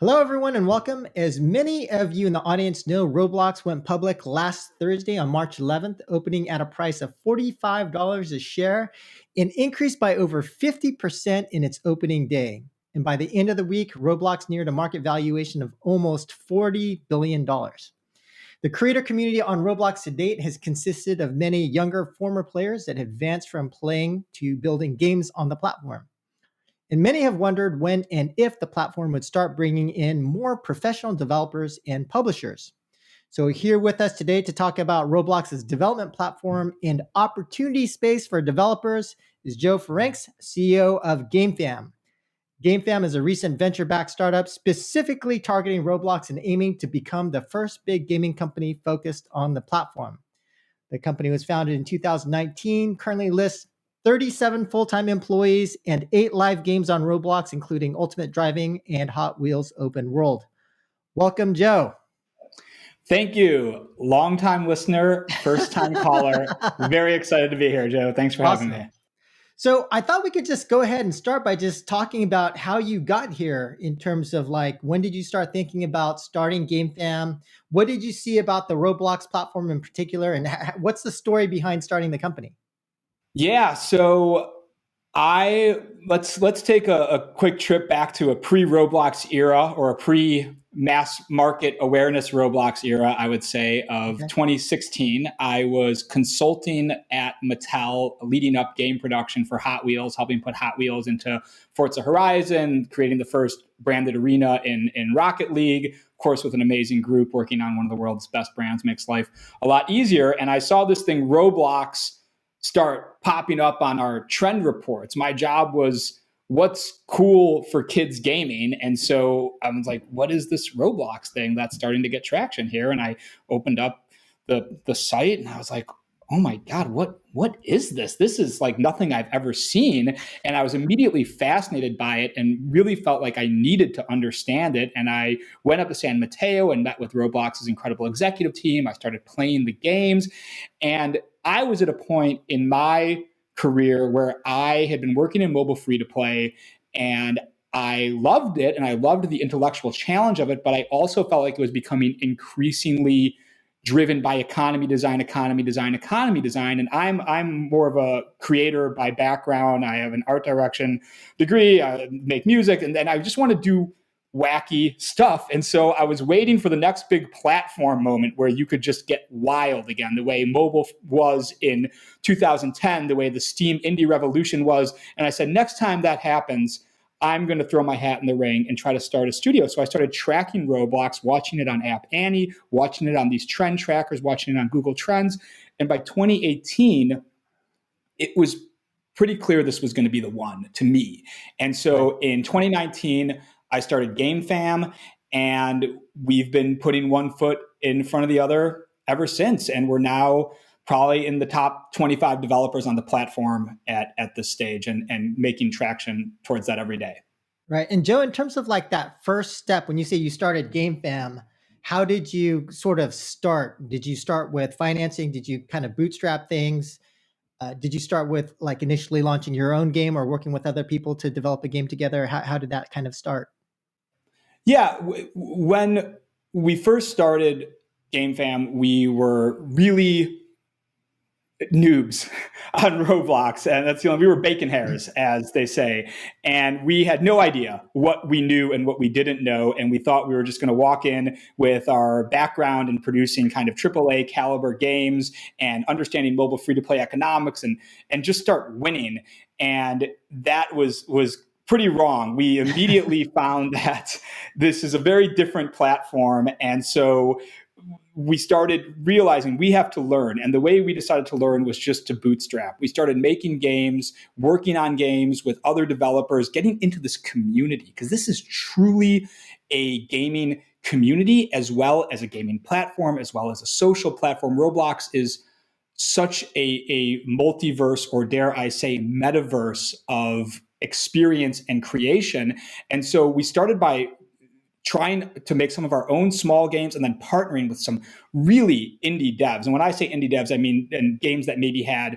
Hello, everyone, and welcome. As many of you in the audience know, Roblox went public last Thursday on March 11th, opening at a price of $45 a share, an increase by over 50% in its opening day. And by the end of the week, Roblox neared a market valuation of almost $40 billion. The creator community on Roblox to date has consisted of many younger former players that have advanced from playing to building games on the platform. And many have wondered when and if the platform would start bringing in more professional developers and publishers. So, here with us today to talk about Roblox's development platform and opportunity space for developers is Joe Ferencz, CEO of Gamefam. Gamefam is a recent venture-backed startup specifically targeting Roblox and aiming to become the first big gaming company focused on the platform. The company was founded in 2019, currently lists 37 full-time employees and 8 live games on Roblox, including Ultimate Driving and Hot Wheels Open World. Welcome, Joe. Thank you. Long-time listener, first-time caller. Very excited to be here, Joe. Thanks for having me. So I thought we could just go ahead and start by just talking about how you got here in terms of like, when did you start thinking about starting Gamefam? What did you see about the Roblox platform in particular? And what's the story behind starting the company? Yeah, so let's take a quick trip back to a pre-Roblox era or a pre-mass market awareness Roblox era, I would say, of 2016. I was consulting at Mattel, leading up game production for Hot Wheels, helping put Hot Wheels into Forza Horizon, creating the first branded arena in Rocket League, of course, with an amazing group working on one of the world's best brands, makes life a lot easier. And I saw this thing, Roblox, start popping up on our trend reports. My job was what's cool for kids gaming. And so I was like, what is this Roblox thing that's starting to get traction here? And I opened up the site and I was like, oh my God, what is this? This is like nothing I've ever seen. And I was immediately fascinated by it and really felt like I needed to understand it. And I went up to San Mateo and met with Roblox's incredible executive team. I started playing the games. And I was at a point in my career where I had been working in mobile free to play and I loved it and I loved the intellectual challenge of it, but I also felt like it was becoming increasingly driven by economy design. And I'm more of a creator by background. I have an art direction degree, I make music, and then I just want to do wacky stuff. And so I was waiting for the next big platform moment where you could just get wild again, the way mobile was in 2010, the way the Steam indie revolution was. And I said, next time that happens, I'm going to throw my hat in the ring and try to start a studio. So I started tracking Roblox, watching it on App Annie, watching it on these trend trackers, watching it on Google Trends. And by 2018, it was pretty clear this was going to be the one to me. And so in 2019, I started Gamefam, and we've been putting one foot in front of the other ever since. And we're now probably in the top 25 developers on the platform at this stage and making traction towards that every day. Right. And Joe, in terms of like that first step, when you say you started Gamefam, how did you sort of start? Did you start with financing? Did you kind of bootstrap things? Did you start with like initially launching your own game or working with other people to develop a game together? How did that kind of start? Yeah, when we first started Gamefam, we were really noobs on Roblox, and that's we were bacon hairs, as they say, and we had no idea what we knew and what we didn't know, and we thought we were just going to walk in with our background in producing kind of AAA caliber games and understanding mobile free-to-play economics and just start winning, and that was pretty wrong. We immediately found that this is a very different platform. And so we started realizing we have to learn. And the way we decided to learn was just to bootstrap. We started making games, working on games with other developers, getting into this community, because this is truly a gaming community as well as a gaming platform, as well as a social platform. Roblox is such a multiverse, or dare I say metaverse, of experience and creation. And so we started by trying to make some of our own small games and then partnering with some really indie devs. And when I say indie devs, I mean games that maybe had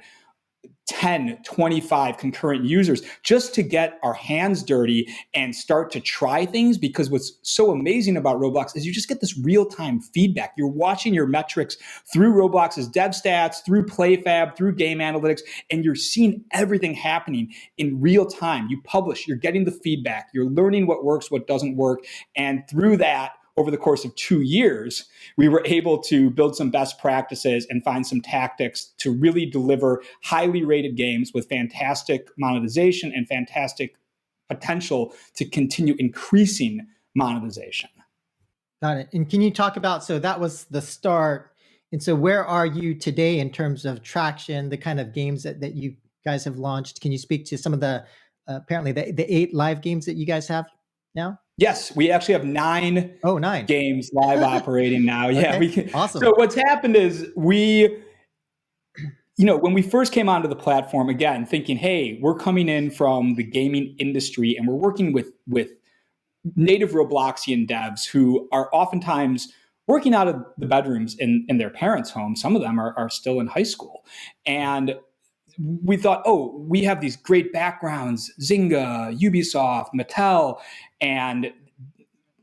10, 25 concurrent users just to get our hands dirty and start to try things. Because what's so amazing about Roblox is you just get this real-time feedback. You're watching your metrics through Roblox's dev stats, through PlayFab, through game analytics, and you're seeing everything happening in real time. You publish, you're getting the feedback, you're learning what works, what doesn't work. And through that, over the course of 2 years, we were able to build some best practices and find some tactics to really deliver highly rated games with fantastic monetization and fantastic potential to continue increasing monetization. Got it. And can you talk about, so that was the start. And so where are you today in terms of traction, the kind of games that you guys have launched? Can you speak to some of the, apparently the 8 live games that you guys have now? Yes, we actually have 9 games live operating now. Yeah, okay. Awesome. So what's happened is when we first came onto the platform, again, thinking, hey, we're coming in from the gaming industry and we're working with native Robloxian devs who are oftentimes working out of the bedrooms in their parents' homes. Some of them are still in high school. And we thought, oh, we have these great backgrounds, Zynga, Ubisoft, Mattel, and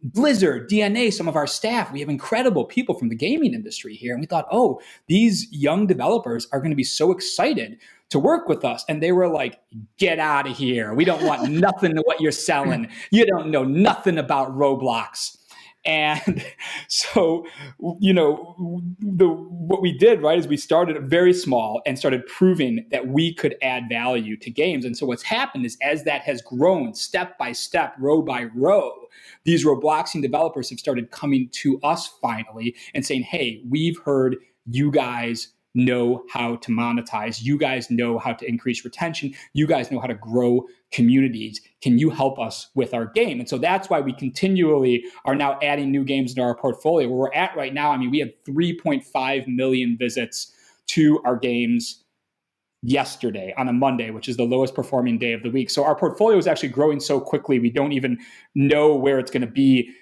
Blizzard, DNA, some of our staff. We have incredible people from the gaming industry here. And we thought, oh, these young developers are going to be so excited to work with us. And they were like, get out of here. We don't want nothing to what you're selling. You don't know nothing about Roblox. And so, what we did, right, is we started very small and started proving that we could add value to games. And so what's happened is as that has grown step by step, row by row, these Robloxian developers have started coming to us finally and saying, hey, we've heard you guys know how to monetize. You guys know how to increase retention. You guys know how to grow communities. Can you help us with our game? And so that's why we continually are now adding new games into our portfolio. Where we're at right now, we had 3.5 million visits to our games yesterday on a Monday, which is the lowest performing day of the week. So our portfolio is actually growing so quickly, we don't even know where it's going to be,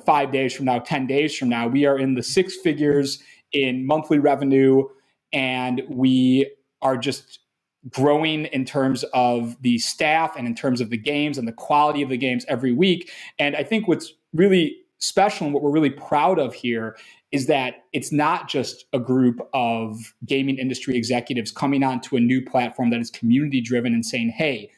5 days from now, 10 days from now. We are in the 6 figures in monthly revenue, and we are just growing in terms of the staff and in terms of the games and the quality of the games every week. And I think what's really special and what we're really proud of here is that it's not just a group of gaming industry executives coming onto a new platform that is community driven and saying, hey,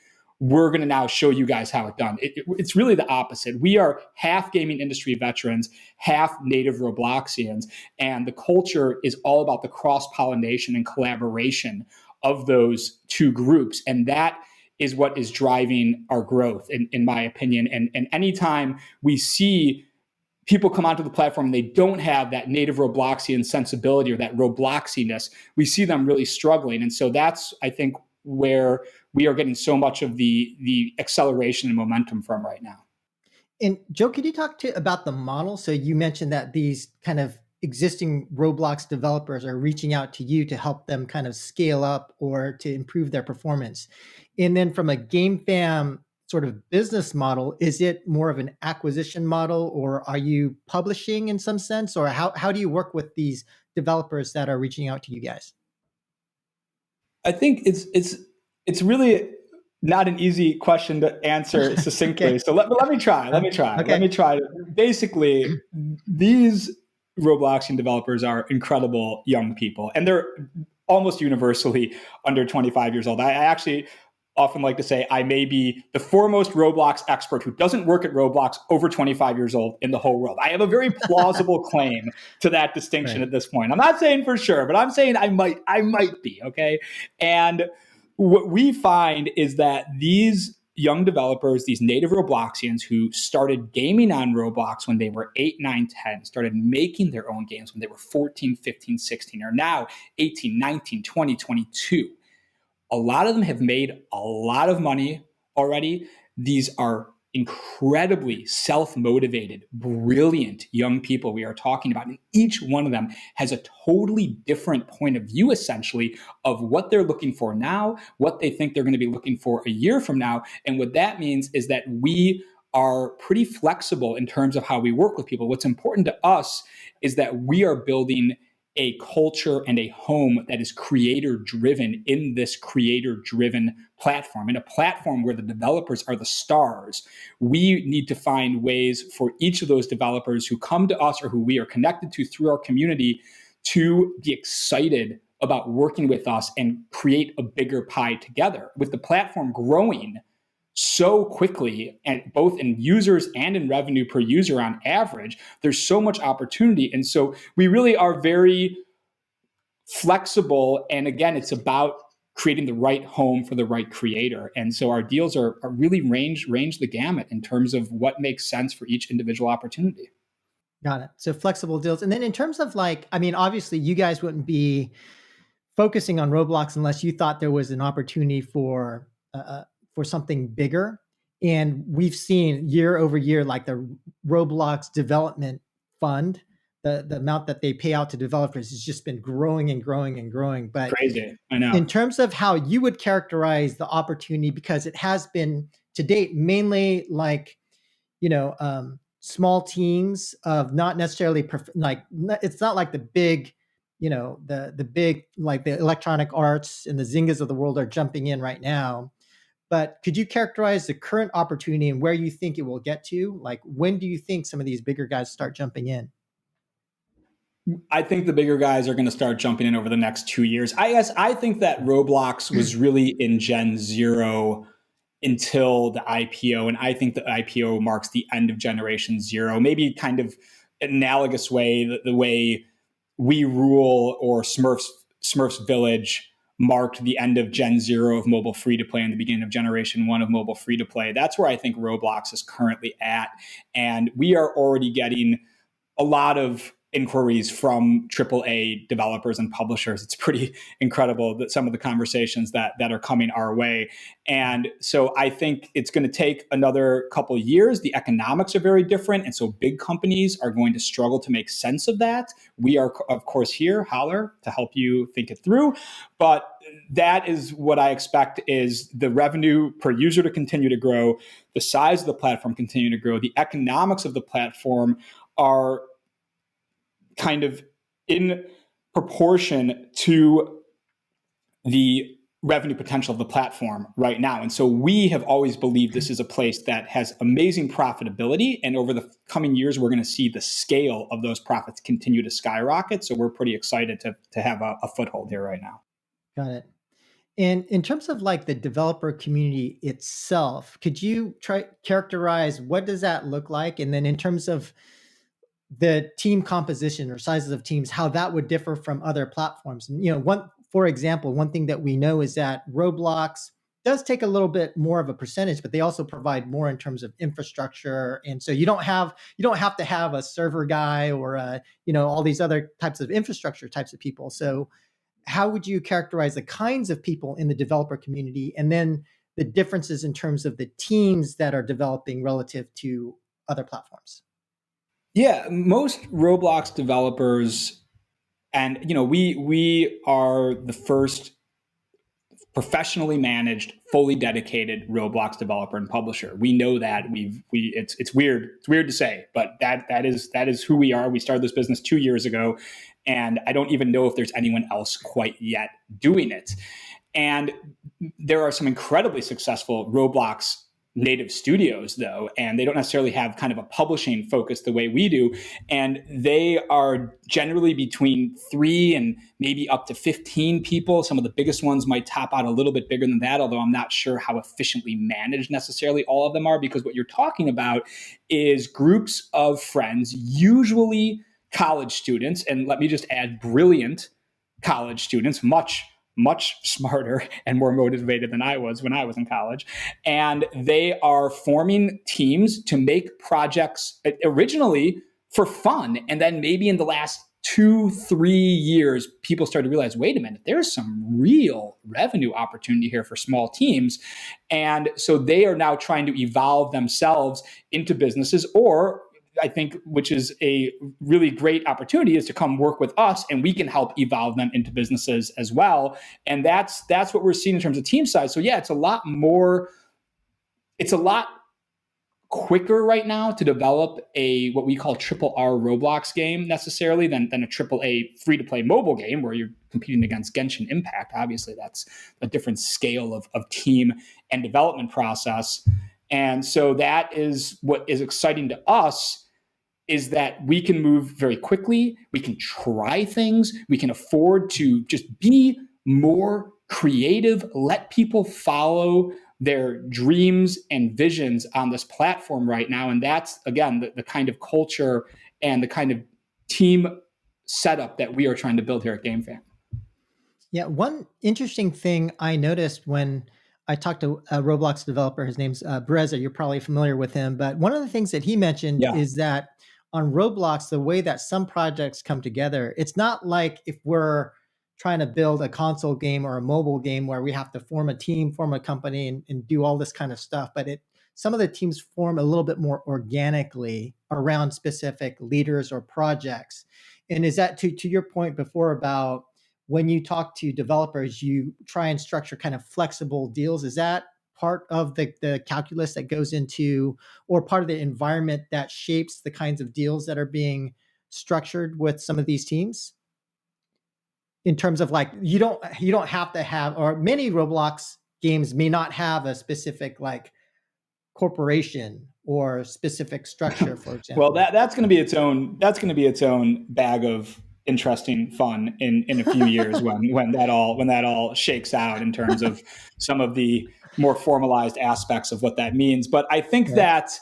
we're going to now show you guys how it's done. It's really the opposite. We are half gaming industry veterans, half native Robloxians, and the culture is all about the cross-pollination and collaboration of those two groups. And that is what is driving our growth, in my opinion. And anytime we see people come onto the platform and they don't have that native Robloxian sensibility or that Robloxiness, we see them really struggling. And so that's, I think, where we are getting so much of the acceleration and momentum from right now. And Joe, could you talk about the model? So you mentioned that these kind of existing Roblox developers are reaching out to you to help them kind of scale up or to improve their performance. And then from a Gamefam sort of business model, is it more of an acquisition model, or are you publishing in some sense? Or how do you work with these developers that are reaching out to you guys? I think it's really not an easy question to answer succinctly. Okay. So let me try. Okay. Basically, these Robloxian developers are incredible young people, and they're almost universally under 25 years old. I actually often like to say I may be the foremost Roblox expert who doesn't work at Roblox over 25 years old in the whole world. I have a very plausible claim to that distinction at this point. I'm not saying for sure, but I'm saying I might be, okay? And what we find is that these young developers, these native Robloxians who started gaming on Roblox when they were 8, 9, 10, started making their own games when they were 14, 15, 16, are now 18, 19, 20, 22. A lot of them have made a lot of money already. These are incredibly self-motivated, brilliant young people we are talking about. And each one of them has a totally different point of view, essentially, of what they're looking for now, what they think they're going to be looking for a year from now. And what that means is that we are pretty flexible in terms of how we work with people. What's important to us is that we are building a culture and a home that is creator driven in this creator driven platform, in a platform where the developers are the stars. We need to find ways for each of those developers who come to us or who we are connected to through our community to be excited about working with us and create a bigger pie together. With the platform growing so quickly, and both in users and in revenue per user on average, there's so much opportunity. And so we really are very flexible. And again, it's about creating the right home for the right creator. And so our deals are really range the gamut in terms of what makes sense for each individual opportunity. Got it. So flexible deals. And then in terms of like, I mean, obviously you guys wouldn't be focusing on Roblox unless you thought there was an opportunity for something bigger. And we've seen year over year, like the Roblox development fund, the amount that they pay out to developers has just been growing and growing and growing. But crazy, I know. In terms of how you would characterize the opportunity, because it has been to date mainly like, small teams of not necessarily it's not like the big, the big, like the Electronic Arts and the Zyngas of the world are jumping in right now. But could you characterize the current opportunity and where you think it will get to? Like, when do you think some of these bigger guys start jumping in? I think the bigger guys are going to start jumping in over the next 2 years. I think that Roblox was really in Gen 0 until the IPO. And I think the IPO marks the end of Generation 0, maybe kind of analogous way, the way We Rule or Smurfs Village marked the end of Gen 0 of mobile free-to-play and the beginning of Generation 1 of mobile free-to-play. That's where I think Roblox is currently at. And we are already getting a lot of inquiries from AAA developers and publishers. It's pretty incredible that some of the conversations that are coming our way. And so I think it's going to take another couple of years. The economics are very different. And so big companies are going to struggle to make sense of that. We are, of course, here, Holler, to help you think it through. But that is what I expect, is the revenue per user to continue to grow, the size of the platform continue to grow, the economics of the platform are kind of in proportion to the revenue potential of the platform right now. And so we have always believed this is a place that has amazing profitability. And over the coming years, we're going to see the scale of those profits continue to skyrocket. So we're pretty excited to have a foothold here right now. Got it. And in terms of like the developer community itself, could you characterize what does that look like? And then in terms of the team composition or sizes of teams, how that would differ from other platforms. And, for example, one thing that we know is that Roblox does take a little bit more of a percentage, but they also provide more in terms of infrastructure. And so you don't have to have a server guy or all these other types of infrastructure types of people. So how would you characterize the kinds of people in the developer community, and then the differences in terms of the teams that are developing relative to other platforms? Yeah, most Roblox developers, and we are the first professionally managed, fully dedicated Roblox developer and publisher. We know that it's weird. It's weird to say, but that is who we are. We started this business 2 years ago, and I don't even know if there's anyone else quite yet doing it. And there are some incredibly successful Roblox native studios, though, and they don't necessarily have kind of a publishing focus the way we do. And they are generally between 3 and maybe up to 15 people. Some of the biggest ones might top out a little bit bigger than that, although I'm not sure how efficiently managed necessarily all of them are, because what you're talking about is groups of friends, usually college students, and let me just add, brilliant college students, much smarter and more motivated than I was when I was in college. And they are forming teams to make projects originally for fun. And then maybe in the last 2-3 years, people started to realize, wait a minute, there's some real revenue opportunity here for small teams. And so they are now trying to evolve themselves into businesses, or I think, which is a really great opportunity, is to come work with us, and we can help evolve them into businesses as well. And that's what we're seeing in terms of team size. So yeah, it's a lot quicker right now to develop a what we call triple R Roblox game necessarily than a triple A free to play mobile game where you're competing against Genshin Impact. Obviously, that's a different scale of team and development process. And so that is what is exciting to us, is that we can move very quickly, we can try things, we can afford to just be more creative, let people follow their dreams and visions on this platform right now. And that's, again, the kind of culture and the kind of team setup that we are trying to build here at Gamefam. Yeah, one interesting thing I noticed when I talked to a Roblox developer, his name's Breza, you're probably familiar with him, but one of the things that he mentioned is that on Roblox, the way that some projects come together, it's not like if we're trying to build a console game or a mobile game where we have to form a team, form a company, and do all this kind of stuff. But some of the teams form a little bit more organically around specific leaders or projects. And is that to your point before about when you talk to developers, you try and structure kind of flexible deals? Is that part of the calculus that goes into, or part of the environment that shapes the kinds of deals that are being structured with some of these teams? In terms of like, you don't have to have, or many Roblox games may not have a specific like corporation or specific structure, for example. Well, that's going to be its own bag of interesting fun in a few years when that all shakes out in terms of some of the more formalized aspects of what that means. But I think that,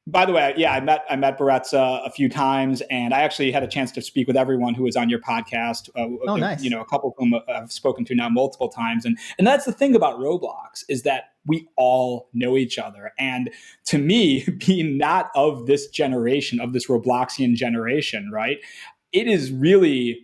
by the way, yeah, I met Baretza a few times, and I actually had a chance to speak with everyone who was on your podcast. Nice. You know, a couple of whom I've spoken to now multiple times, and that's the thing about Roblox, is that we all know each other. And to me, being not of this generation, of this Robloxian generation, right, it is really.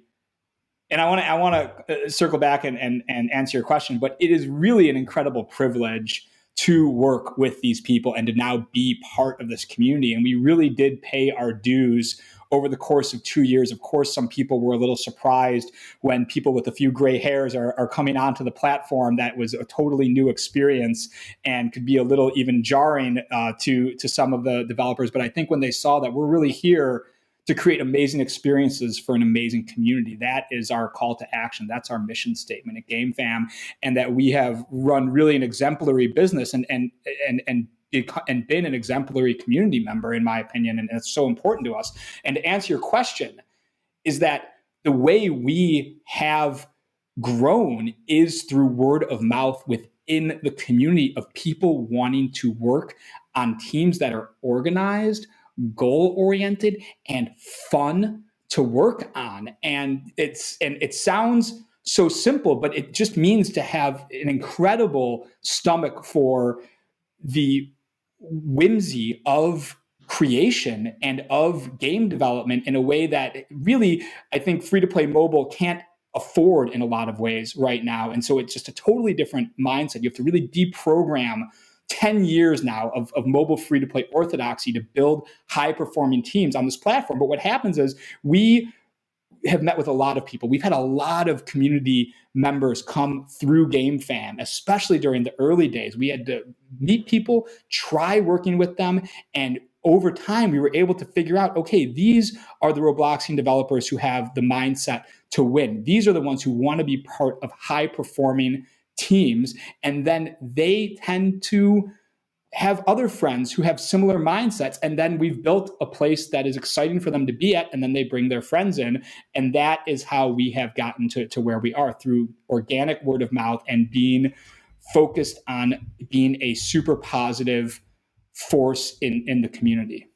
And I want to circle back and answer your question, but it is really an incredible privilege to work with these people and to now be part of this community. And we really did pay our dues over the course of 2 years. Of course, some people were a little surprised when people with a few gray hairs are coming onto the platform. That was a totally new experience and could be a little even jarring to some of the developers. But I think when they saw that we're really here to create amazing experiences for an amazing community, that is our call to action. That's our mission statement at Gamefam, and that we have run really an exemplary business and been an exemplary community member, in my opinion, and it's so important to us. And to answer your question, is that the way we have grown is through word of mouth within the community of people wanting to work on teams that are organized, goal-oriented, and fun to work on. And it sounds so simple, but it just means to have an incredible stomach for the whimsy of creation and of game development in a way that really, I think, free-to-play mobile can't afford in a lot of ways right now. And so it's just a totally different mindset. You have to really deprogram 10 years now of mobile free-to-play orthodoxy to build high-performing teams on this platform. But what happens is we have met with a lot of people. We've had a lot of community members come through Gamefam, especially during the early days. We had to meet people, try working with them, and over time, we were able to figure out, okay, these are the Robloxian developers who have the mindset to win. These are the ones who want to be part of high-performing teams, and then they tend to have other friends who have similar mindsets, and then we've built a place that is exciting for them to be at, and then they bring their friends in, and that is how we have gotten to where we are, through organic word of mouth and being focused on being a super positive force in the community.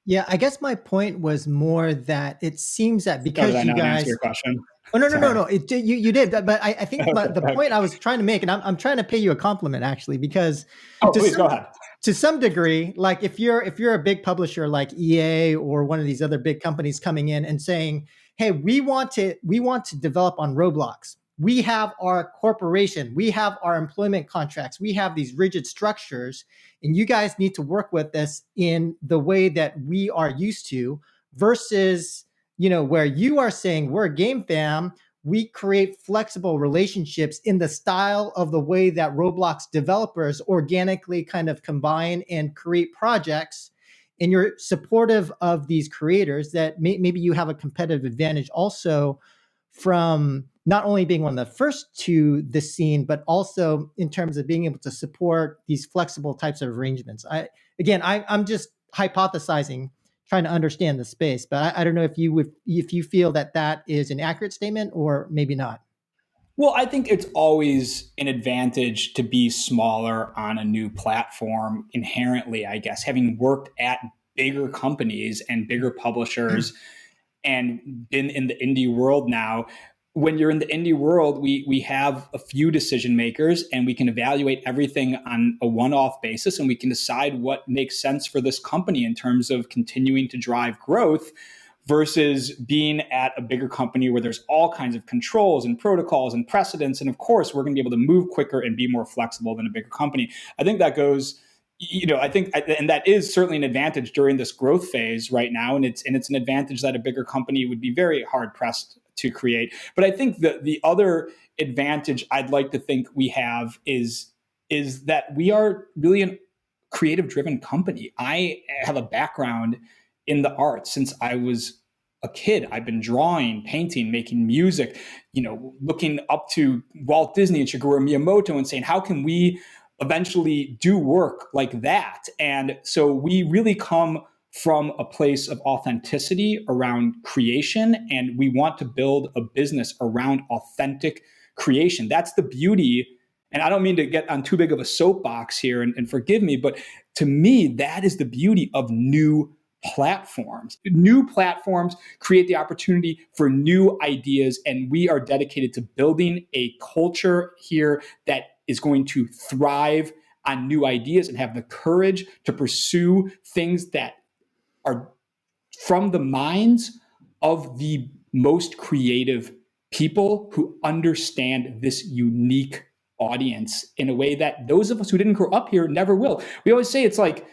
Yeah, I guess my point was more that it seems that because did I you not guys answer your question? Oh, no. You did, but I think the point I was trying to make, and I'm trying to pay you a compliment actually, because please go ahead. To some degree, like if you're a big publisher like EA or one of these other big companies coming in and saying, "Hey, we want to develop on Roblox. We have our corporation, we have our employment contracts, we have these rigid structures, and you guys need to work with us in the way that we are used to," versus where you are saying, we're a Gamefam, we create flexible relationships in the style of the way that Roblox developers organically kind of combine and create projects, and you're supportive of these creators, that maybe you have a competitive advantage also from not only being one of the first to the scene, but also in terms of being able to support these flexible types of arrangements. I'm just hypothesizing, trying to understand the space, but I don't know if you feel that that is an accurate statement or maybe not. Well, I think it's always an advantage to be smaller on a new platform inherently, I guess, having worked at bigger companies and bigger publishers and been in the indie world now. When you're in the indie world, we have a few decision makers and we can evaluate everything on a one-off basis, and we can decide what makes sense for this company in terms of continuing to drive growth versus being at a bigger company where there's all kinds of controls and protocols and precedents. And of course, we're going to be able to move quicker and be more flexible than a bigger company. I think that goes, and that is certainly an advantage during this growth phase right now. And it's an advantage that a bigger company would be very hard pressed to create. But I think the other advantage I'd like to think we have is that we are really a creative driven company. I have a background in the arts since I was a kid. I've been drawing, painting, making music, looking up to Walt Disney and Shigeru Miyamoto and saying, how can we eventually do work like that? And so we really come from a place of authenticity around creation, and we want to build a business around authentic creation. That's the beauty. And I don't mean to get on too big of a soapbox here, and forgive me, but to me, that is the beauty of new platforms. New platforms create the opportunity for new ideas, and we are dedicated to building a culture here that is going to thrive on new ideas and have the courage to pursue things that are from the minds of the most creative people who understand this unique audience in a way that those of us who didn't grow up here never will. We always say it's like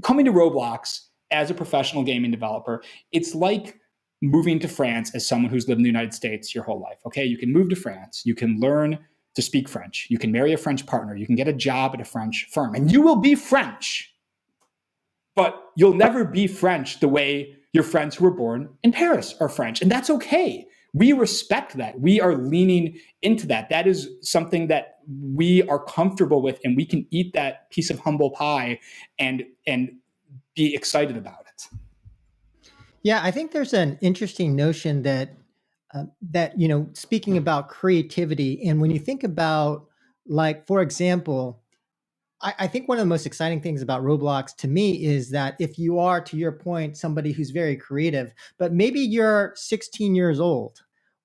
coming to Roblox as a professional gaming developer. It's like moving to France as someone who's lived in the United States your whole life. Okay, you can move to France, you can learn to speak French, you can marry a French partner, you can get a job at a French firm, and you will be French. But you'll never be French the way your friends who were born in Paris are French. And that's okay. We respect that. We are leaning into that. That is something that we are comfortable with, and we can eat that piece of humble pie and be excited about it. Yeah, I think there's an interesting notion that speaking about creativity, and when you think about, like, for example, I think one of the most exciting things about Roblox to me is that if you are, to your point, somebody who's very creative, but maybe you're 16 years old,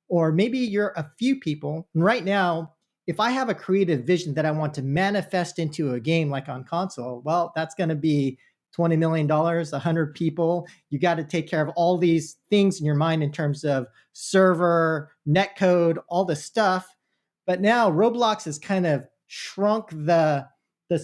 or maybe you're a few people. And right now, if I have a creative vision that I want to manifest into a game like on console, well, that's going to be $20 million, 100 people. You got to take care of all these things in your mind in terms of server, netcode, all the stuff. But now Roblox has kind of shrunk the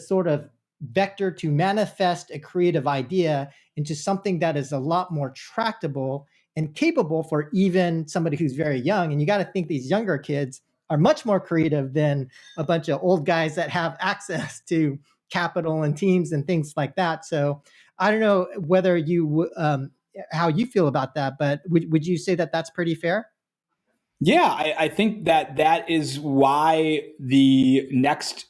sort of vector to manifest a creative idea into something that is a lot more tractable and capable for even somebody who's very young. And you got to think these younger kids are much more creative than a bunch of old guys that have access to capital and teams and things like that. So I don't know whether you how you feel about that, but would you say that that's pretty fair? Yeah, I think that is why the next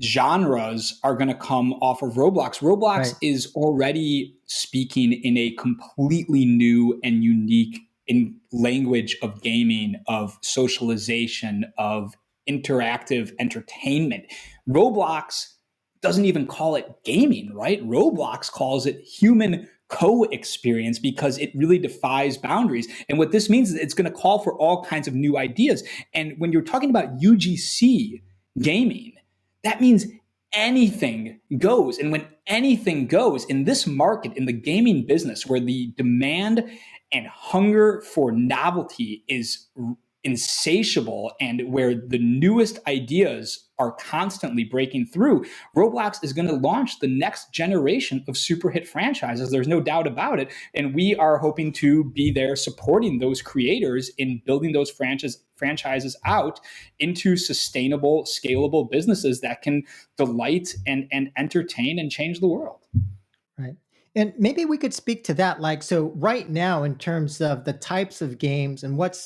genres are going to come off of Roblox. Roblox Right. is already speaking in a completely new and unique in language of gaming, of socialization, of interactive entertainment. Roblox doesn't even call it gaming, right? Roblox calls it human co-experience because it really defies boundaries. And what this means is it's going to call for all kinds of new ideas. And when you're talking about UGC gaming, that means anything goes. And when anything goes in this market, in the gaming business, where the demand and hunger for novelty is insatiable and where the newest ideas are constantly breaking through, Roblox is going to launch the next generation of super hit franchises. There's no doubt about it. And we are hoping to be there supporting those creators in building those franchises out into sustainable, scalable businesses that can delight and entertain and change the world. Right. And maybe we could speak to that. Like, so right now, in terms of the types of games and what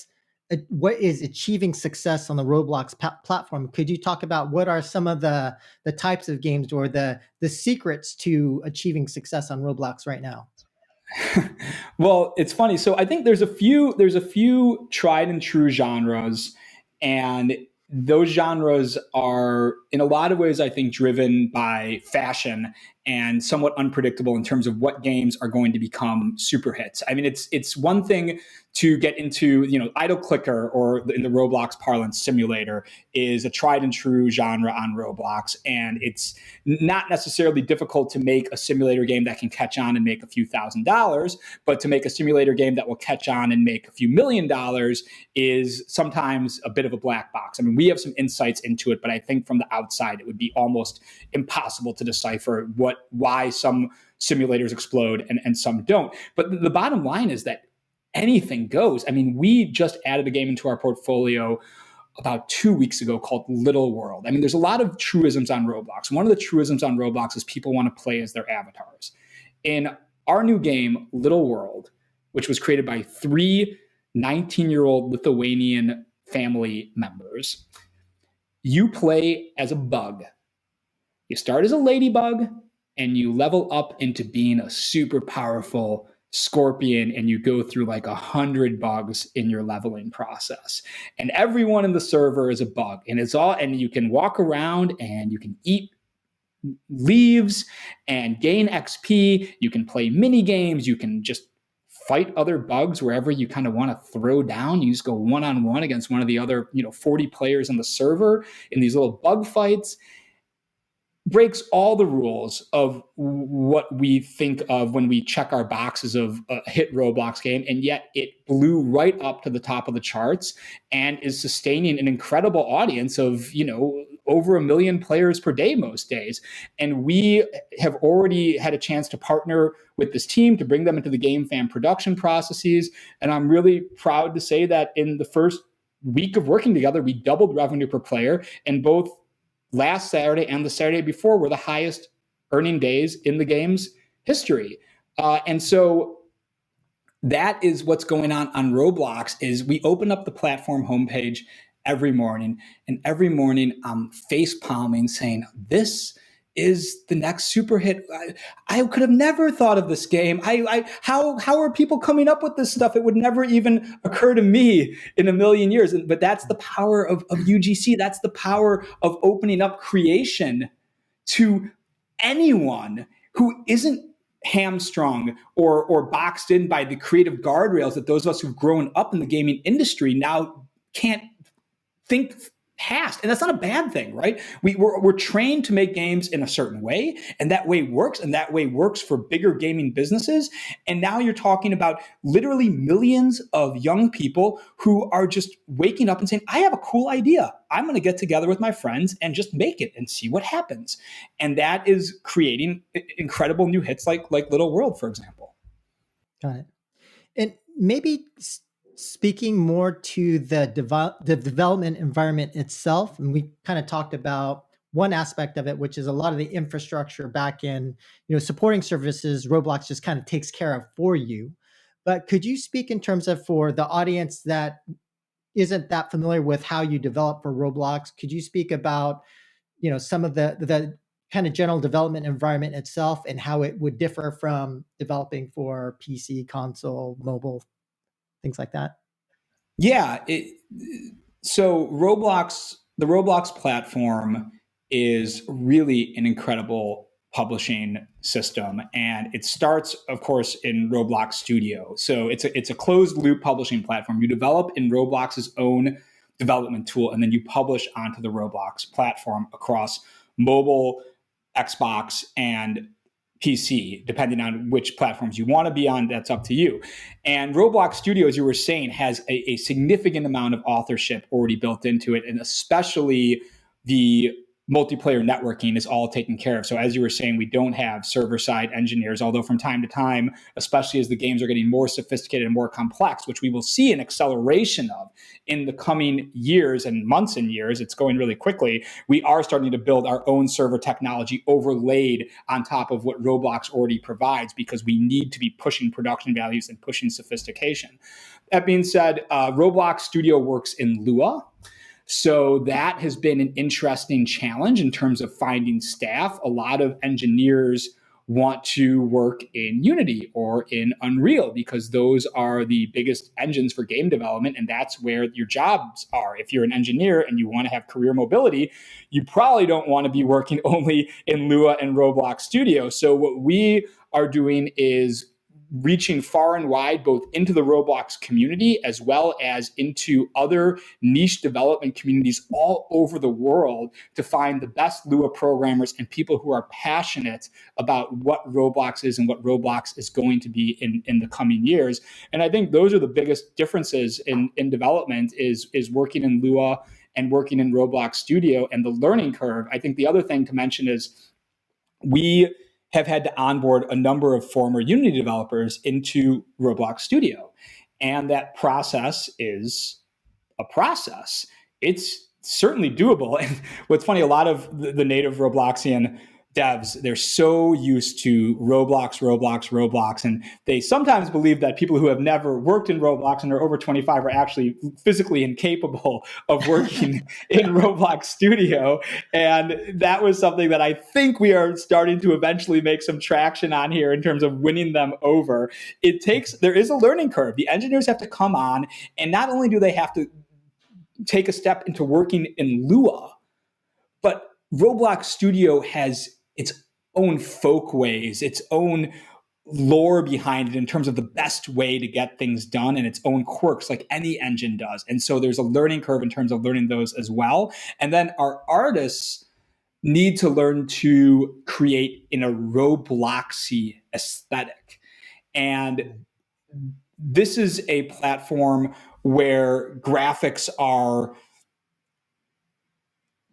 is achieving success on the Roblox platform, could you talk about what are some of the types of games or the secrets to achieving success on Roblox right now? Well, it's funny. So I think there's a few tried and true genres, and those genres are in a lot of ways, I think, driven by fashion and somewhat unpredictable in terms of what games are going to become super hits. I mean, it's one thing to get into, idle clicker, or in the Roblox parlance, simulator, is a tried and true genre on Roblox. And it's not necessarily difficult to make a simulator game that can catch on and make a few $1,000s, but to make a simulator game that will catch on and make a few $1 million is sometimes a bit of a black box. I mean, we have some insights into it, but I think from the outside, it would be almost impossible to decipher why some simulators explode and some don't. But the bottom line is that anything goes. I mean, we just added a game into our portfolio about 2 weeks ago called Little World. I mean, there's a lot of truisms on Roblox. One of the truisms on Roblox is people want to play as their avatars. In our new game, Little World, which was created by 3 19-year-old Lithuanian family members, you play as a bug. You start as a ladybug, and you level up into being a super powerful scorpion, and you go through like 100 bugs in your leveling process. And everyone in the server is a bug, and you can walk around and you can eat leaves and gain XP. You can play mini games. You can just fight other bugs wherever you kind of want to throw down. You just go one-on-one against one of the other 40 players in the server in these little bug fights. Breaks all the rules of what we think of when we check our boxes of a hit Roblox game, and yet it blew right up to the top of the charts and is sustaining an incredible audience of over 1 million players per day most days. And we have already had a chance to partner with this team to bring them into the Gamefam production processes, and I'm really proud to say that in the first week of working together, we doubled revenue per player, and both last Saturday and the Saturday before were the highest earning days in the game's history. And so that is what's going on Roblox. Is we open up the platform homepage every morning, and every morning I'm face palming saying, this is the next super hit. I could have never thought of this game. How are people coming up with this stuff? It would never even occur to me in a million years. But that's the power of UGC. That's the power of opening up creation to anyone who isn't hamstrung or boxed in by the creative guardrails that those of us who've grown up in the gaming industry now can't think past. And that's not a bad thing, right? We're trained to make games in a certain way, and that way works, and that way works for bigger gaming businesses. And now you're talking about literally millions of young people who are just waking up and saying, I have a cool idea. I'm going to get together with my friends and just make it and see what happens. And that is creating incredible new hits like Little World, for example. Got it. And maybe speaking more to the development environment itself, and we kind of talked about one aspect of it, which is a lot of the infrastructure back in, supporting services, Roblox just kind of takes care of for you. But could you speak in terms of, for the audience that isn't that familiar with how you develop for Roblox, could you speak about, some of the kind of general development environment itself and how it would differ from developing for PC, console, mobile, things like that? Yeah. So the Roblox platform is really an incredible publishing system. And it starts, of course, in Roblox Studio. So it's a closed loop publishing platform. You develop in Roblox's own development tool, and then you publish onto the Roblox platform across mobile, Xbox, and PC, depending on which platforms you want to be on. That's up to you. And Roblox Studio, as you were saying, has a significant amount of authorship already built into it, and especially the multiplayer networking is all taken care of. So as you were saying, we don't have server-side engineers, although from time to time, especially as the games are getting more sophisticated and more complex, which we will see an acceleration of in the coming years and months and years, it's going really quickly, we are starting to build our own server technology overlaid on top of what Roblox already provides, because we need to be pushing production values and pushing sophistication. That being said, Roblox Studio works in Lua. So that has been an interesting challenge in terms of finding staff. A lot of engineers want to work in Unity or in Unreal because those are the biggest engines for game development, and that's where your jobs are. If you're an engineer and you want to have career mobility, you probably don't want to be working only in Lua and Roblox Studio. So what we are doing is reaching far and wide, both into the Roblox community as well as into other niche development communities all over the world to find the best Lua programmers and people who are passionate about what Roblox is and what Roblox is going to be in the coming years. And I think those are the biggest differences in development is working in Lua and working in Roblox Studio and the learning curve. I think the other thing to mention is we have had to onboard a number of former Unity developers into Roblox Studio. And that process is a process. It's certainly doable. And what's funny, a lot of the native Robloxian devs, they're so used to Roblox, and they sometimes believe that people who have never worked in Roblox and are over 25 are actually physically incapable of working in Roblox Studio. And that was something that I think we are starting to eventually make some traction on here in terms of winning them over. There is a learning curve. The engineers have to come on, and not only do they have to take a step into working in Lua, but Roblox Studio has its own folkways, its own lore behind it in terms of the best way to get things done and its own quirks like any engine does. And so there's a learning curve in terms of learning those as well. And then our artists need to learn to create in a Robloxy aesthetic. And this is a platform where graphics are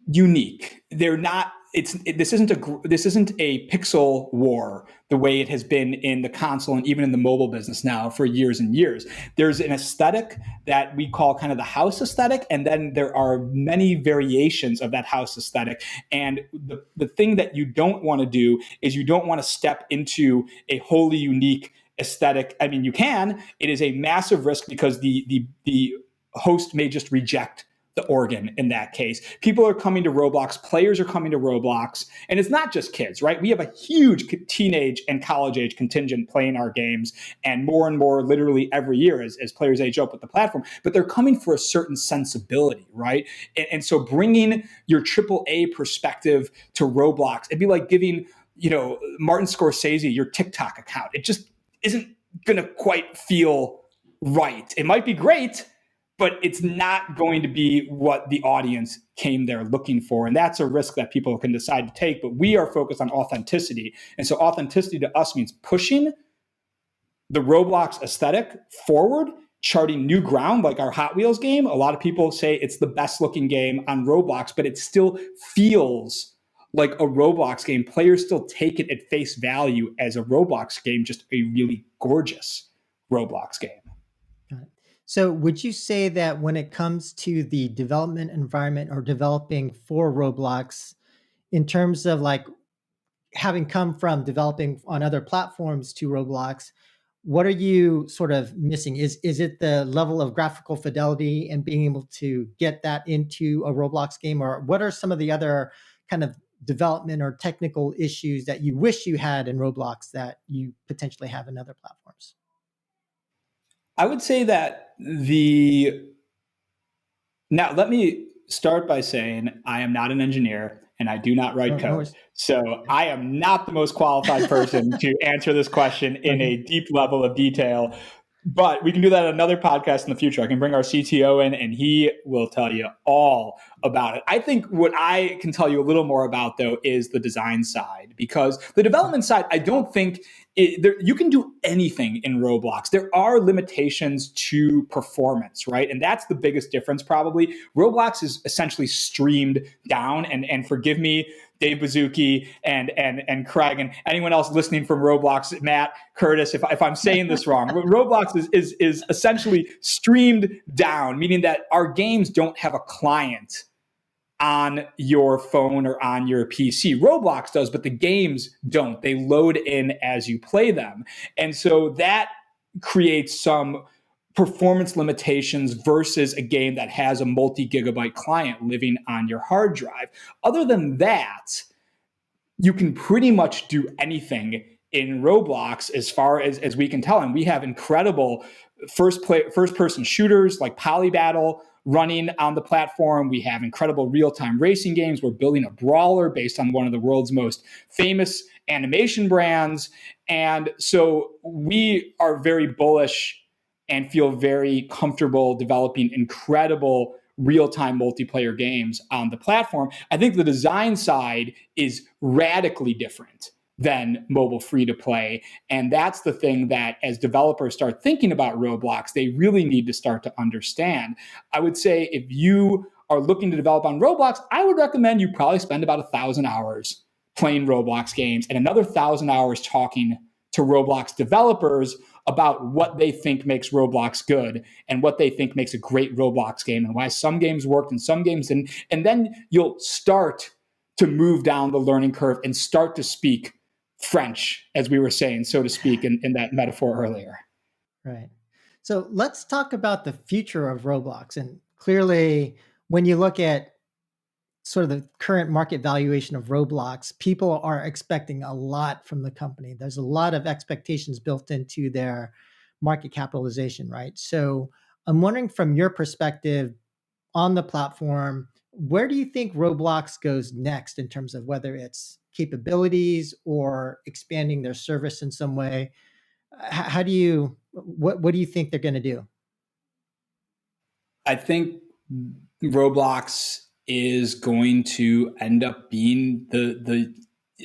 unique. They're not. This isn't a pixel war the way it has been in the console and even in the mobile business now for years and years. There's an aesthetic that we call kind of the house aesthetic, and then there are many variations of that house aesthetic. And the thing that you don't want to do is you don't want to step into a wholly unique aesthetic. I mean, you can. It is a massive risk because the host may just reject the organ in that case. People are coming to Roblox, players are coming to Roblox, and it's not just kids, right? We have a huge teenage and college age contingent playing our games, and more literally every year as players age up with the platform, but they're coming for a certain sensibility, right? And so bringing your AAA perspective to Roblox, it'd be like giving, Martin Scorsese your TikTok account. It just isn't going to quite feel right. It might be great, but it's not going to be what the audience came there looking for. And that's a risk that people can decide to take. But we are focused on authenticity. And so authenticity to us means pushing the Roblox aesthetic forward, charting new ground, like our Hot Wheels game. A lot of people say it's the best looking game on Roblox, but it still feels like a Roblox game. Players still take it at face value as a Roblox game, just a really gorgeous Roblox game. So would you say that when it comes to the development environment or developing for Roblox, in terms of like having come from developing on other platforms to Roblox, what are you sort of missing? Is it the level of graphical fidelity and being able to get that into a Roblox game? Or what are some of the other kind of development or technical issues that you wish you had in Roblox that you potentially have in other platforms? I would say that now let me start by saying I am not an engineer and I do not write code. So I am not the most qualified person to answer this question in a deep level of detail, but we can do that on another podcast in the future. I can bring our CTO in and he will tell you all about it. I think what I can tell you a little more about, though, is the design side, because the development side, I don't think you can do anything in Roblox. There are limitations to performance, right? And that's the biggest difference, probably. Roblox is essentially streamed down, and forgive me, Dave Bazuki and Craig and anyone else listening from Roblox, Matt, Curtis, if I'm saying this wrong. Roblox is essentially streamed down, meaning that our games don't have a client on your phone or on your PC. Roblox does, but the games don't. They load in as you play them. And so that creates some performance limitations versus a game that has a multi-gigabyte client living on your hard drive. Other than that, you can pretty much do anything in Roblox as far as we can tell. And we have incredible first-person shooters like Polybattle running on the platform. We have incredible real-time racing games. We're building a brawler based on one of the world's most famous animation brands. And so we are very bullish and feel very comfortable developing incredible real-time multiplayer games on the platform. I think the design side is radically different than mobile free-to-play. And that's the thing that, as developers start thinking about Roblox, they really need to start to understand. I would say if you are looking to develop on Roblox, I would recommend you probably spend about 1,000 hours playing Roblox games and another 1,000 hours talking to Roblox developers about what they think makes Roblox good and what they think makes a great Roblox game and why some games worked and some games didn't. And then you'll start to move down the learning curve and start to speak French, as we were saying, so to speak, in that metaphor earlier. Right. So let's talk about the future of Roblox. And clearly, when you look at sort of the current market valuation of Roblox, people are expecting a lot from the company. There's a lot of expectations built into their market capitalization, right? So I'm wondering, from your perspective on the platform, where do you think Roblox goes next in terms of whether it's capabilities or expanding their service in some way? What do you think they're going to do? I think Roblox is going to end up being the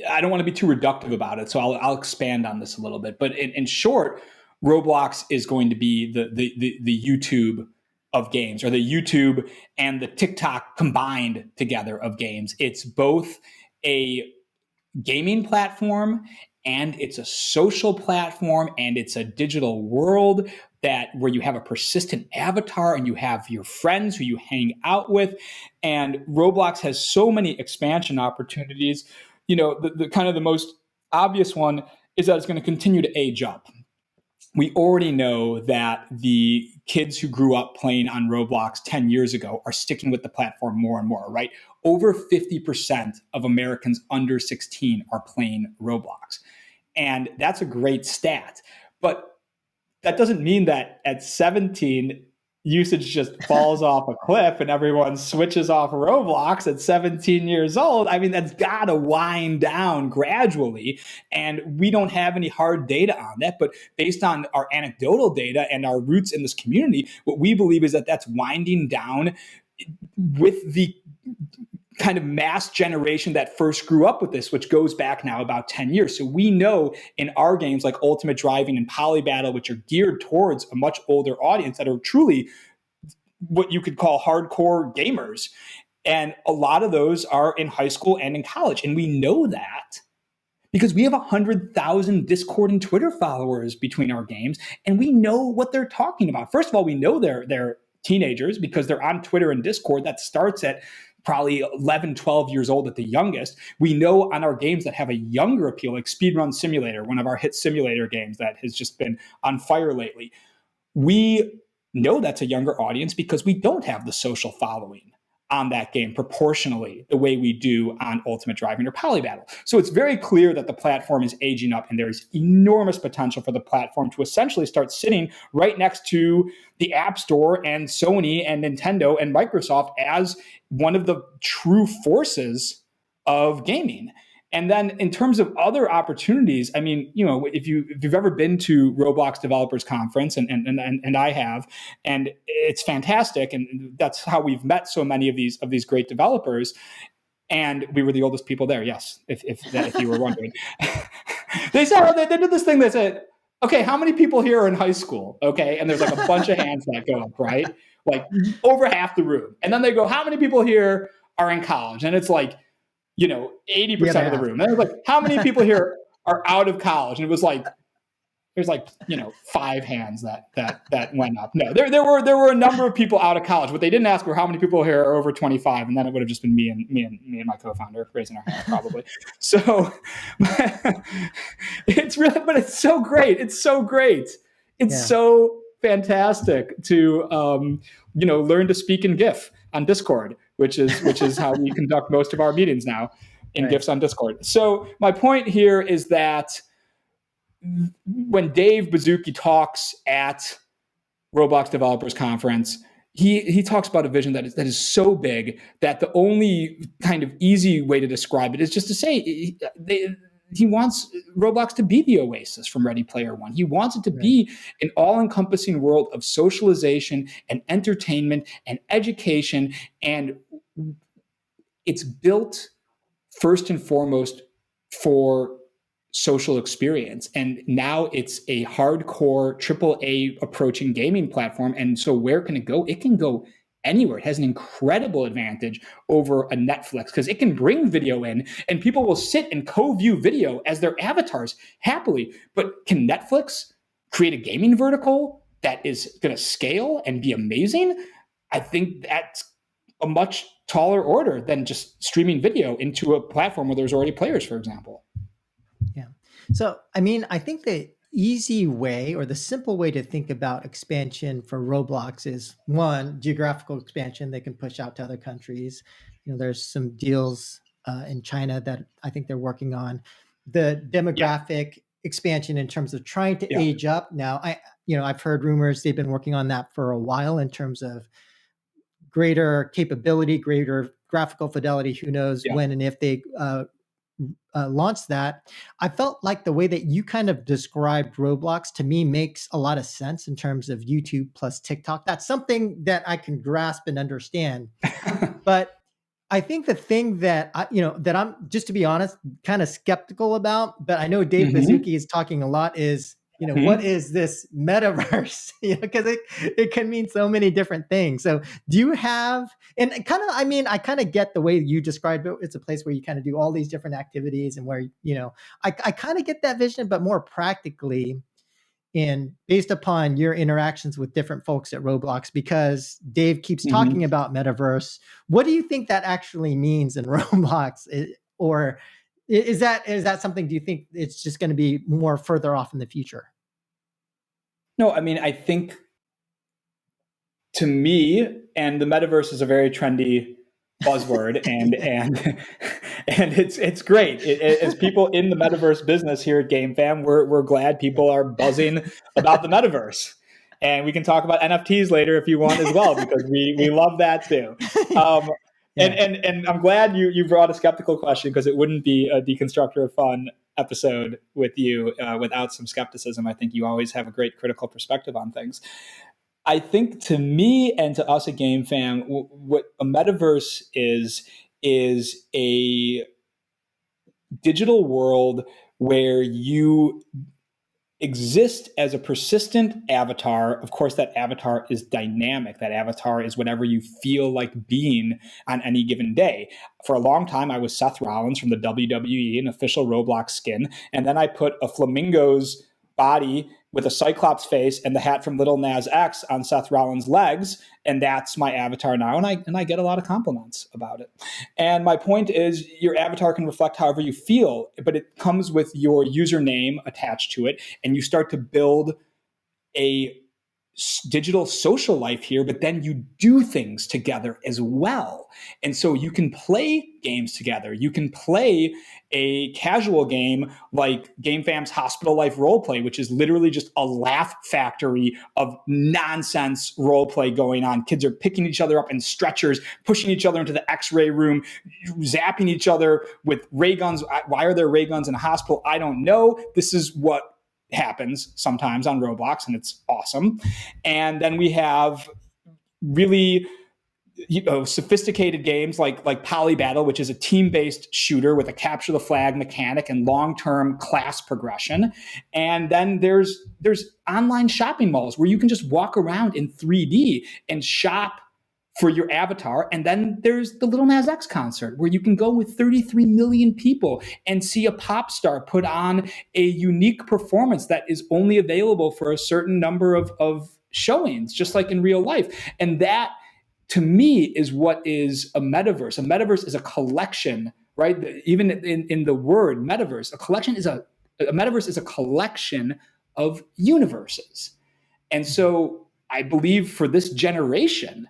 I don't want to be too reductive about it, so I'll expand on this a little bit. But in short, Roblox is going to be the YouTube of games, or the YouTube and the TikTok combined together of games. It's both a gaming platform and it's a social platform and it's a digital world where you have a persistent avatar and you have your friends who you hang out with. And Roblox has so many expansion opportunities. The kind of the most obvious one is that it's going to continue to age up. We already know that the kids who grew up playing on Roblox 10 years ago are sticking with the platform more and more, right? Over 50% of Americans under 16 are playing Roblox. And that's a great stat. But that doesn't mean that at 17, usage just falls off a cliff and everyone switches off Roblox at 17 years old. I mean, that's got to wind down gradually. And we don't have any hard data on that. But based on our anecdotal data and our roots in this community, what we believe is that that's winding down with the kind of mass generation that first grew up with this, which goes back now about 10 years. So we know in our games like Ultimate Driving and Polybattle, which are geared towards a much older audience that are truly what you could call hardcore gamers. And a lot of those are in high school and in college. And we know that because we have 100,000 Discord and Twitter followers between our games, and we know what they're talking about. First of all, we know they're teenagers because they're on Twitter and Discord. That starts at probably 11, 12 years old at the youngest. We know on our games that have a younger appeal, like Speedrun Simulator, one of our hit simulator games that has just been on fire lately. We know that's a younger audience because we don't have the social following on that game proportionally the way we do on Ultimate Driving or Polybattle. So it's very clear that the platform is aging up, and there's enormous potential for the platform to essentially start sitting right next to the App Store and Sony and Nintendo and Microsoft as one of the true forces of gaming. And then in terms of other opportunities, I mean, if you've ever been to Roblox Developers Conference, and I have, and it's fantastic, and that's how we've met so many of these great developers. And we were the oldest people there. Yes, if you were wondering, they did this thing. They said, "Okay, how many people here are in high school?" Okay, and there's like a bunch of hands that go up, right? Like over half the room. And then they go, "How many people here are in college?" And it's like, 80% of the room. And it was like, how many people here are out of college? And it was like, there's like, 5 hands that went up. No, there were a number of people out of college. What they didn't ask were how many people here are over 25, and then it would have just been me and my co-founder raising our hand probably. So it's really, but it's so great. It's so great. It's so fantastic to learn to speak in GIF on Discord, which is how we conduct most of our meetings now, in GIFs on Discord. So my point here is that when Dave Baszucki talks at Roblox Developers Conference, he talks about a vision that is so big that the only kind of easy way to describe it is just to say he wants Roblox to be the oasis from Ready Player One. He wants it to be an all-encompassing world of socialization and entertainment and education, and it's built first and foremost for social experience. And now it's a hardcore AAA approaching gaming platform. And so where can it go? It can go anywhere. It has an incredible advantage over a Netflix because it can bring video in and people will sit and co-view video as their avatars happily. But can Netflix create a gaming vertical that is going to scale and be amazing? I think that's a much taller order than just streaming video into a platform where there's already players, for example. Yeah. So, I mean, I think the easy way or the simple way to think about expansion for Roblox is, one, geographical expansion. They can push out to other countries. There's some deals in China that I think they're working on. The demographic expansion in terms of trying to age up. Now, I've heard rumors they've been working on that for a while in terms of greater capability, greater graphical fidelity. Who knows when and if they launched that. I felt like the way that you kind of described Roblox to me makes a lot of sense in terms of YouTube plus TikTok. That's something that I can grasp and understand. But I think the thing that that I'm, just to be honest, kind of skeptical about, but I know Dave Baszucki is talking a lot, is what is this metaverse? Because it can mean so many different things. So do you have, and I kind of get the way you described it. It's a place where you kind of do all these different activities and where, I kind of get that vision, but more practically and based upon your interactions with different folks at Roblox, because Dave keeps talking about metaverse. What do you think that actually means in Roblox? Or is that something, do you think it's just going to be more further off in the future? No, I mean, I think to me, and the metaverse is a very trendy buzzword, and it's great. As people in the metaverse business here at Gamefam, we're glad people are buzzing about the metaverse. And we can talk about NFTs later if you want as well, because we love that too. And I'm glad you brought a skeptical question, because it wouldn't be a Deconstructor of Fun episode with you without some skepticism. I think you always have a great critical perspective on things. I think to me and to us at Gamefam, what a metaverse is a digital world where you exist as a persistent avatar. Of course, that avatar is dynamic. That avatar is whatever you feel like being on any given day. For a long time, I was Seth Rollins from the WWE, an official Roblox skin. And then I put a flamingo's body with a Cyclops face and the hat from Lil Nas X on Seth Rollins' legs, and that's my avatar now. And I get a lot of compliments about it. And my point is, your avatar can reflect however you feel, but it comes with your username attached to it, and you start to build a digital social life here, but then you do things together as well. And so you can play games together. You can play a casual game like Gamefam's Hospital Life Roleplay, which is literally just a laugh factory of nonsense roleplay going on. Kids are picking each other up in stretchers, pushing each other into the X-ray room, zapping each other with ray guns. Why are there ray guns in a hospital? I don't know. This is what happens sometimes on Roblox, and it's awesome. And then we have really sophisticated games like Poly Battle, which is a team-based shooter with a capture the flag mechanic and long-term class progression. And then there's online shopping malls where you can just walk around in 3D and shop for your avatar. And then there's the Lil Nas X concert where you can go with 33 million people and see a pop star put on a unique performance that is only available for a certain number of showings, just like in real life. And that, to me, is what is a metaverse. A metaverse is a collection, right? Even in the word metaverse, a metaverse is a collection of universes. And so I believe for this generation,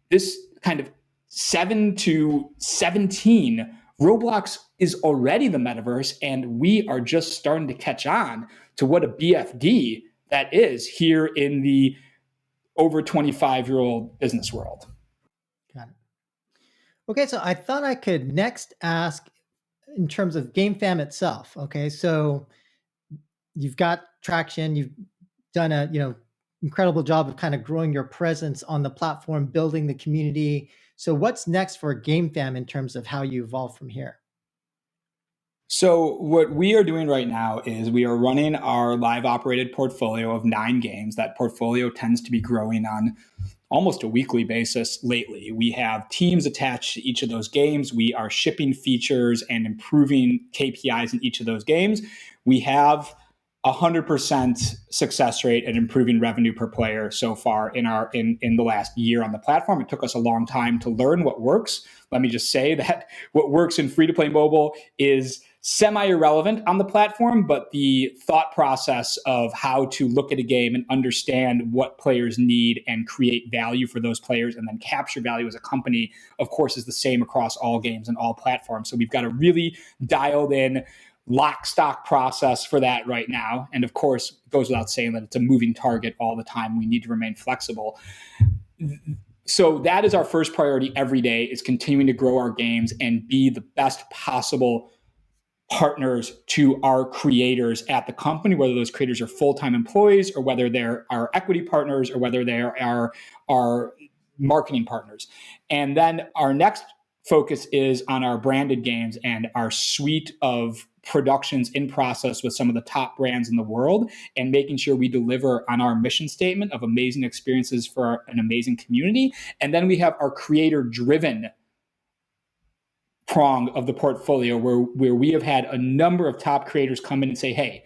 this kind of 7 to 17, Roblox is already the metaverse, and we are just starting to catch on to what a BFD that is here in the over 25-year-old business world. Got it. Okay, so I thought I could next ask in terms of Gamefam itself. Okay, so you've got traction, you've done a incredible job of kind of growing your presence on the platform, building the community. So what's next for Gamefam in terms of how you evolve from here? So what we are doing right now is we are running our live operated portfolio of 9 games. That portfolio tends to be growing on almost a weekly basis lately. We have teams attached to each of those games. We are shipping features and improving KPIs in each of those games. We have 100% success rate at improving revenue per player so far in the last year on the platform. It took us a long time to learn what works. Let me just say that what works in free-to-play mobile is semi-irrelevant on the platform, but the thought process of how to look at a game and understand what players need and create value for those players and then capture value as a company, of course, is the same across all games and all platforms. So we've got a really dialed in lock stock process for that right now. And of course, it goes without saying that it's a moving target all the time. We need to remain flexible. So that is our first priority every day, is continuing to grow our games and be the best possible partners to our creators at the company, whether those creators are full-time employees or whether they're our equity partners or whether they are our marketing partners. And then our next focus is on our branded games and our suite of productions in process with some of the top brands in the world, and making sure we deliver on our mission statement of amazing experiences for an amazing community. And then we have our creator-driven prong of the portfolio where we have had a number of top creators come in and say, hey,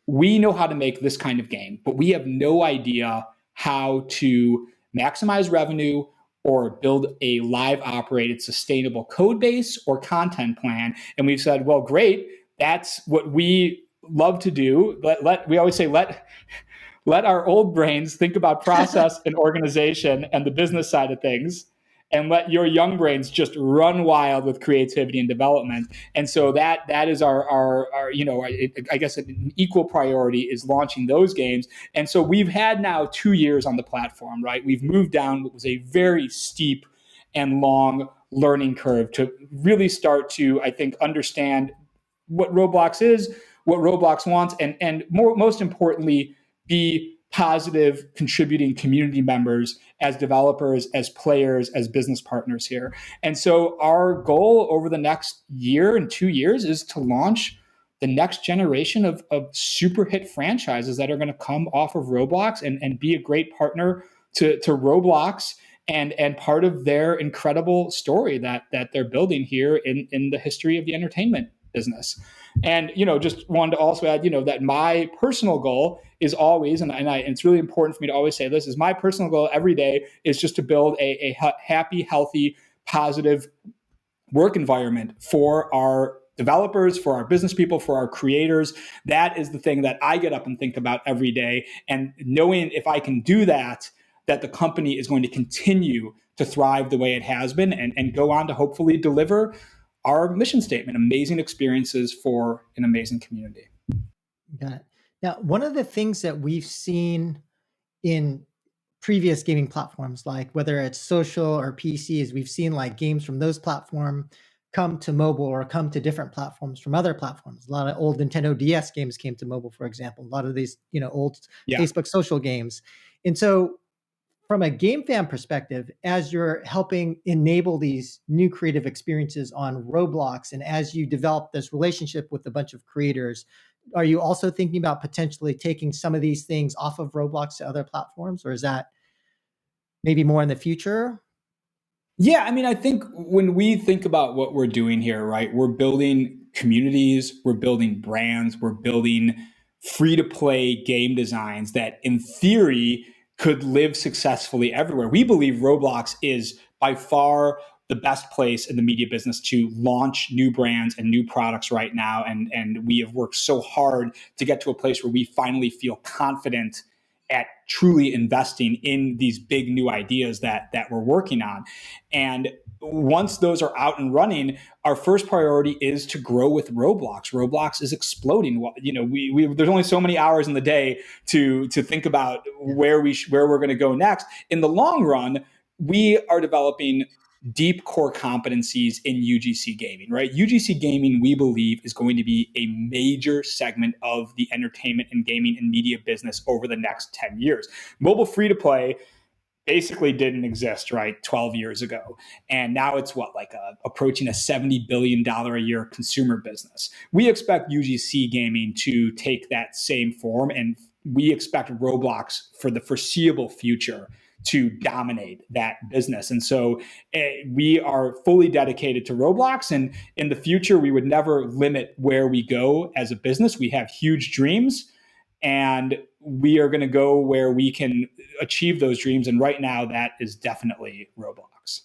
we know how to make this kind of game, but we have no idea how to maximize revenue or build a live operated sustainable code base or content plan. And we've said, well, great, that's what we love to do. We always say, let our old brains think about process and organization and the business side of things, and let your young brains just run wild with creativity and development. And so that is our I guess an equal priority is launching those games. And so we've had now 2 years on the platform, right? We've moved down what was a very steep and long learning curve to really start to, I think, understand what Roblox is, what Roblox wants, and most importantly, be positive contributing community members as developers, as players, as business partners here. And so our goal over the next year and 2 years is to launch the next generation of super hit franchises that are going to come off of Roblox and be a great partner to Roblox and part of their incredible story that they're building here in the history of the entertainment business. And, just wanted to also add, that my personal goal is always, and it's really important for me to always say this, is my personal goal every day is just to build a happy, healthy, positive work environment for our developers, for our business people, for our creators. That is the thing that I get up and think about every day. And knowing if I can do that, that the company is going to continue to thrive the way it has been and go on to hopefully deliver our mission statement, amazing experiences for an amazing community. Got it. Now, one of the things that we've seen in previous gaming platforms, like whether it's social or PC, is we've seen like games from those platforms come to mobile or come to different platforms from other platforms. A lot of old Nintendo DS games came to mobile, for example. A lot of these, old Facebook social games. And so from a Gamefam perspective, as you're helping enable these new creative experiences on Roblox, and as you develop this relationship with a bunch of creators, are you also thinking about potentially taking some of these things off of Roblox to other platforms, or is that maybe more in the future? Yeah, I mean, I think when we think about what we're doing here, right, we're building communities, we're building brands, we're building free to play game designs that in theory could live successfully everywhere. We believe Roblox is by far the best place in the media business to launch new brands and new products right now. And we have worked so hard to get to a place where we finally feel confident at truly investing in these big new ideas that we're working on. And once those are out and running, our first priority is to grow with Roblox. Roblox is exploding. There's only so many hours in the day to think about where we're going to go next. In the long run, we are developing deep core competencies in UGC gaming, right? UGC gaming, we believe, is going to be a major segment of the entertainment and gaming and media business over the next 10 years. Mobile free to play basically didn't exist, right, 12 years ago. And now it's approaching a $70 billion a year consumer business. We expect UGC gaming to take that same form, and we expect Roblox for the foreseeable future to dominate that business. And so we are fully dedicated to Roblox. And in the future, we would never limit where we go as a business. We have huge dreams, and we are going to go where we can achieve those dreams. And right now, that is definitely Roblox.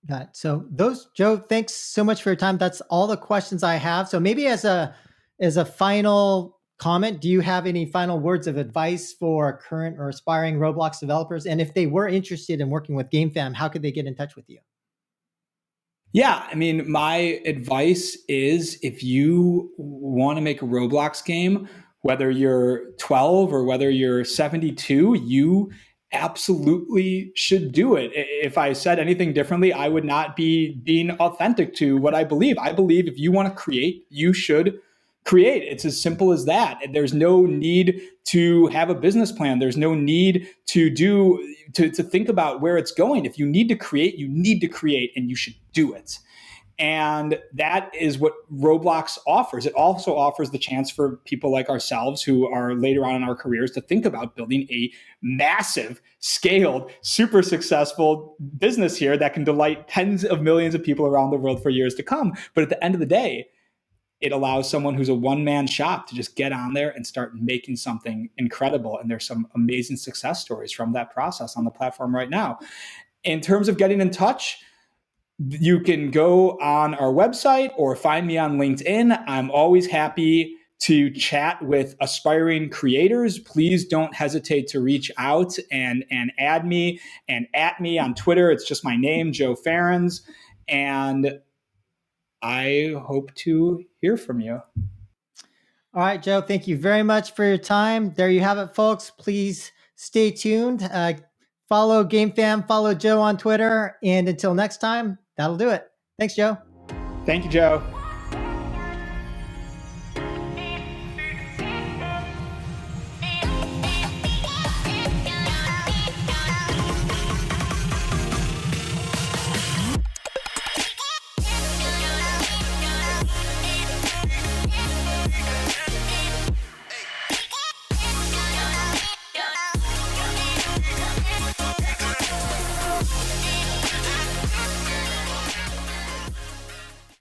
Got it. So Joe, thanks so much for your time. That's all the questions I have. So maybe as a final comment, do you have any final words of advice for current or aspiring Roblox developers? And if they were interested in working with Gamefam, how could they get in touch with you? Yeah, I mean, my advice is if you want to make a Roblox game, whether you're 12 or whether you're 72, you absolutely should do it. If I said anything differently, I would not be being authentic to what I believe. I believe if you want to create, you should create. It's as simple as that. There's no need to have a business plan. There's no need to think about where it's going. If you need to create, you need to create, and you should do it. And that is what Roblox offers. It also offers the chance for people like ourselves who are later on in our careers to think about building a massive scaled, super successful business here that can delight tens of millions of people around the world for years to come. But at the end of the day, it allows someone who's a one-man shop to just get on there and start making something incredible. And there's some amazing success stories from that process on the platform right now. In terms of getting in touch, you can go on our website or find me on LinkedIn. I'm always happy to chat with aspiring creators. Please don't hesitate to reach out and add me and at me on Twitter. It's just my name, Joe Ferencz. And I hope to hear from you. All right, Joe, thank you very much for your time. There you have it, folks. Please stay tuned. Follow Gamefam, follow Joe on Twitter. And until next time, that'll do it. Thanks, Joe. Thank you, Joe.